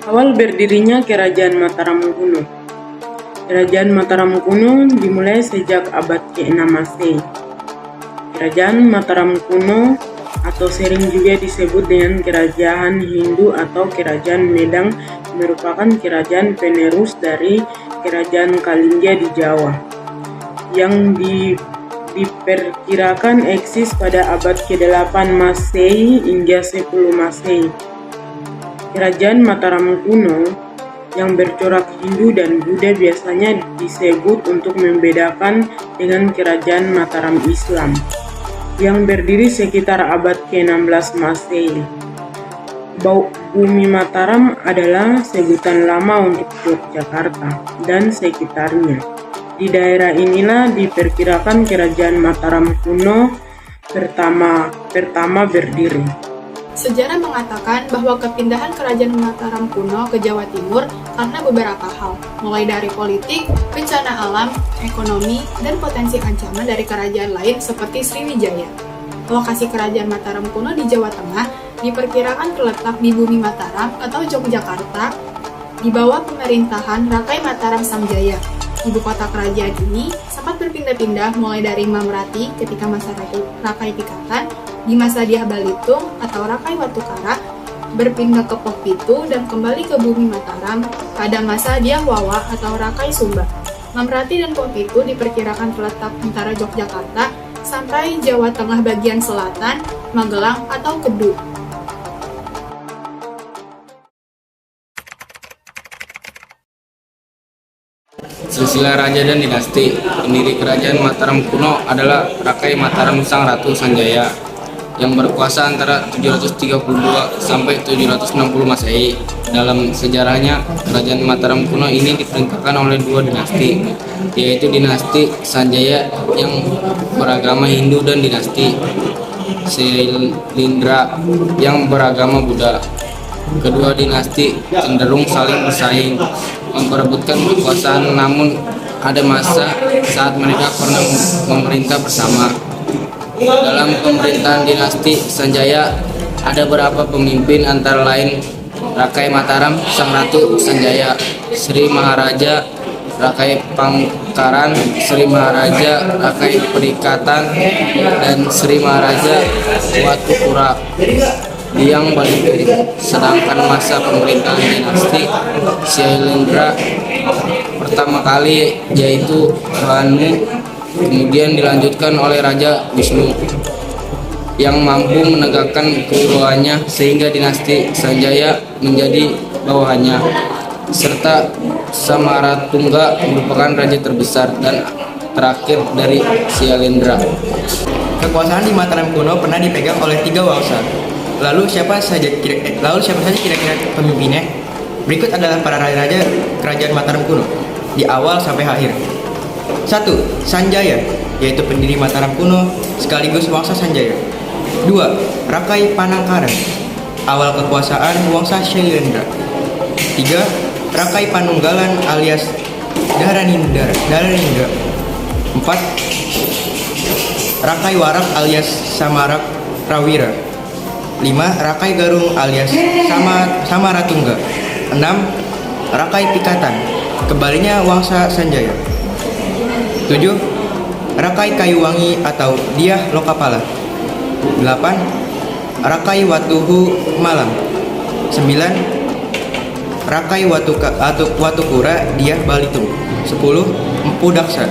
Awal berdirinya Kerajaan Mataram kuno. Kerajaan Mataram kuno dimulai sejak abad ke-6 Masehi. Kerajaan Mataram kuno atau sering juga disebut dengan Kerajaan Hindu atau Kerajaan Medang merupakan kerajaan penerus dari Kerajaan Kalingga di Jawa yang diperkirakan eksis pada abad ke-8 Masehi hingga 10 Masehi. Kerajaan Mataram kuno yang bercorak Hindu dan Buddha biasanya disebut untuk membedakan dengan Kerajaan Mataram Islam yang berdiri sekitar abad ke-16 Masehi. Bumi Mataram adalah sebutan lama untuk Yogyakarta dan sekitarnya. Di daerah inilah diperkirakan Kerajaan Mataram kuno pertama berdiri. Sejarah mengatakan bahwa kepindahan Kerajaan Mataram kuno ke Jawa Timur karena beberapa hal, mulai dari politik, bencana alam, ekonomi, dan potensi ancaman dari kerajaan lain seperti Sriwijaya. Lokasi Kerajaan Mataram kuno di Jawa Tengah diperkirakan terletak di Bumi Mataram atau Yogyakarta di bawah pemerintahan Rakai Mataram Sangjaya. Ibu kota kerajaan ini sempat berpindah-pindah mulai dari Mamrati ketika masa Rakai Pikatan, di masa Dyah Balitung atau Rakai Watukara, berpindah ke Pokpitu dan kembali ke Bumi Mataram pada masa Dyah Wawa atau Rakai Sumba. Mamrati dan Pokpitu diperkirakan terletak antara Yogyakarta sampai Jawa Tengah bagian selatan, Magelang atau Kedu. Silsilah Raja dan Dinasti. Pendiri Kerajaan Mataram kuno adalah Rakai Mataram Sang Ratu Sanjaya yang berkuasa antara 732 sampai 760 Masehi. Dalam sejarahnya, Kerajaan Mataram kuno ini diperintahkan oleh dua dinasti, yaitu dinasti Sanjaya yang beragama Hindu dan dinasti Sailendra yang beragama Buddha. Kedua dinasti cenderung saling bersaing, memperebutkan kekuasaan, namun ada masa saat mereka pernah memerintah bersama. Dalam pemerintahan dinasti Sanjaya ada beberapa pemimpin antara lain Rakai Mataram Sang Ratu Sanjaya, Sri Maharaja Rakai Pangkaran, Sri Maharaja Rakai Perikatan, dan Sri Maharaja Watukura yang Balitung. Sedangkan masa pemerintahan dinasti Sailendra pertama kali yaitu Banu, kemudian dilanjutkan oleh Raja Wisnu yang mampu menegakkan kewibawaannya sehingga dinasti Sanjaya menjadi bawahannya, serta Samaratungga merupakan raja terbesar dan terakhir dari Sailendra. Kekuasaan di Mataram kuno pernah dipegang oleh 3 wangsa. Lalu siapa saja kira-kira pemimpinnya? Berikut adalah para raja Kerajaan Mataram kuno di awal sampai akhir. 1. Sanjaya, yaitu pendiri Mataram kuno sekaligus wangsa Sanjaya. 2. Rakai Panangkaran, awal kekuasaan wangsa Sailendra. 3. Rakai Panunggalan alias Dharanindra. 4. Rakai Warak alias Samarak Rawira. 5. Rakai Garung alias Samaratungga. 6. Rakai Pikatan, kembalinya wangsa Sanjaya. 7. Rakai Kayuwangi atau Dyah Lokapala. 8. Rakai Watuhu Malang. 9. Rakai Watukura Dyah Balitung. 10. Empu Daksa.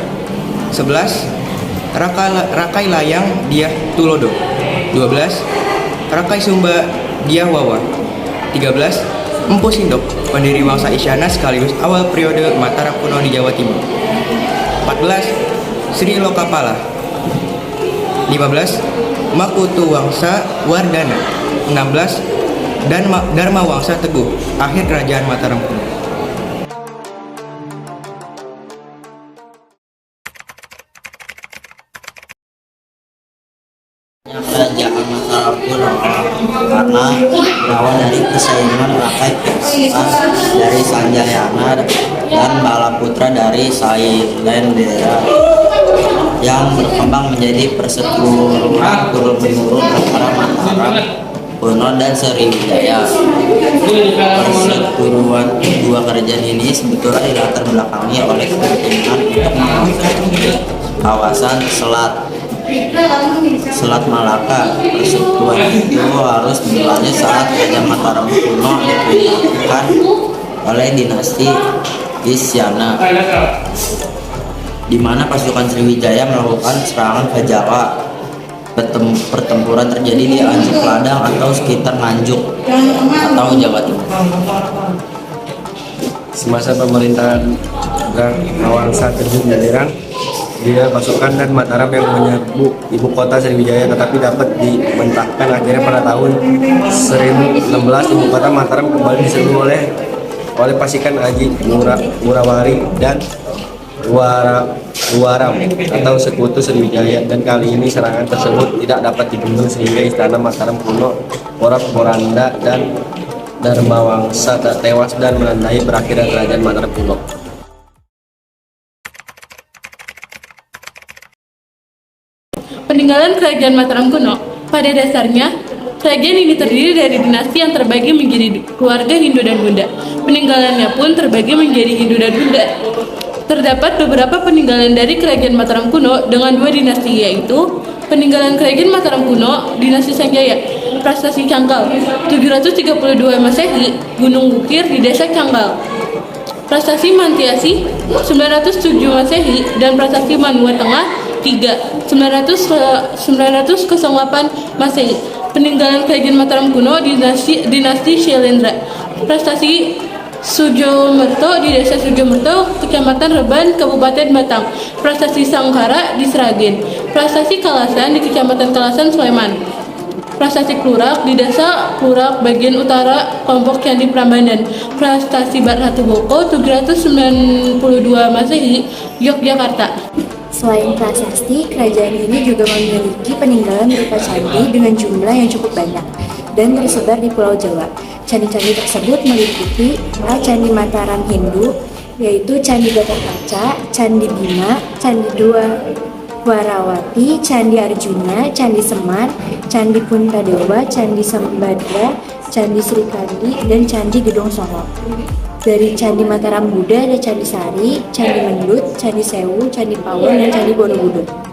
11. Rakai Layang Dyah Tulodo. 12. Rakai Sumba Dyah Wawa. 13. Empu Sindok, pendiri wangsa Isyana sekaligus awal periode Mataram kuno di Jawa Timur. 14. Sri Lokapala. 15. Makutu Wangsa Wardana. 16. Dharma Wangsa Teguh, akhir Kerajaan Mataram kuno. Kerajaan Mataram kuno karena berawal dari persaingan Rakai Pikatan dari Sanjayana dan Balaputra dari Sailendra yang berkembang menjadi perseteruan turun-menurun antara Mataram kuno dan Sriwijaya. Perseteruan dua kerajaan ini sebetulnya dilatar belakangi oleh kepentingan untuk menguasai kawasan Selat Malaka. Persekutuan itu harus dimulai saat Kerajaan Mataram kuno diperintahkan oleh dinasti Isyana, di mana pasukan Sriwijaya melakukan serangan ke Jawa. Pertempuran terjadi di Anjuk Ladang atau sekitar Nganjuk atau Jawa Timur. Semasa pemerintahan Mawangsa terjun Jalirang, dia pasukan dan Mataram yang menyerbu ibu kota Sriwijaya, tetapi dapat dimentahkan. Akhirnya pada tahun 1016 ibu kota Mataram kembali diserbu oleh pasukan Aji Murawari dan Waram atau sekutu Sriwijaya, dan kali ini serangan tersebut tidak dapat dibendung sehingga istana Mataram kuno, Porak-Poranda dan Dharmawangsa tewas dan menandai berakhirnya kerajaan Mataram kuno. Peninggalan Kerajaan Mataram kuno. Pada dasarnya, kerajaan ini terdiri dari dinasti yang terbagi menjadi keluarga Hindu dan Bunda. Peninggalannya pun terbagi menjadi Hindu dan Bunda. Terdapat beberapa peninggalan dari Kerajaan Mataram kuno dengan dua dinasti, yaitu peninggalan Kerajaan Mataram kuno, dinasti Sanjaya, Prasasti Canggal, 732 Masehi, Gunung Bukir di desa Canggal. Prasasti Mantiasi, 907 Masehi, dan Prasasti Manua Tengah, 908 Masehi. Peninggalan Kerajaan Mataram kuno, dinasti Syailendra. Prasasti Sujomerto di desa Sujomerto, Kecamatan Reban, Kabupaten Batang. Prasasti Sangkara di Sragen. Prasasti Kalasan di Kecamatan Kalasan, Sleman. Prasasti Klurak di desa Klurak bagian utara kelompok Candi Prambanan. Prasasti Barhatu Boko, 792 Masehi, Yogyakarta. Selain prasasti, kerajaan ini juga memiliki peninggalan berupa candi dengan jumlah yang cukup banyak dan tersebar di Pulau Jawa. Candi-candi tersebut meliputi Candi Mataram Hindu, yaitu Candi Gatotkaca, Candi Bima, Candi Dwarawati, Candi Arjuna, Candi Semar, Candi Puntadewa, Candi Sembadra, Candi Srikandi, dan Candi Gedong Soro. Dari Candi Mataram Buddha ada Candi Sari, Candi Mendut, Candi Sewu, Candi Pawon, dan Candi Borobudur.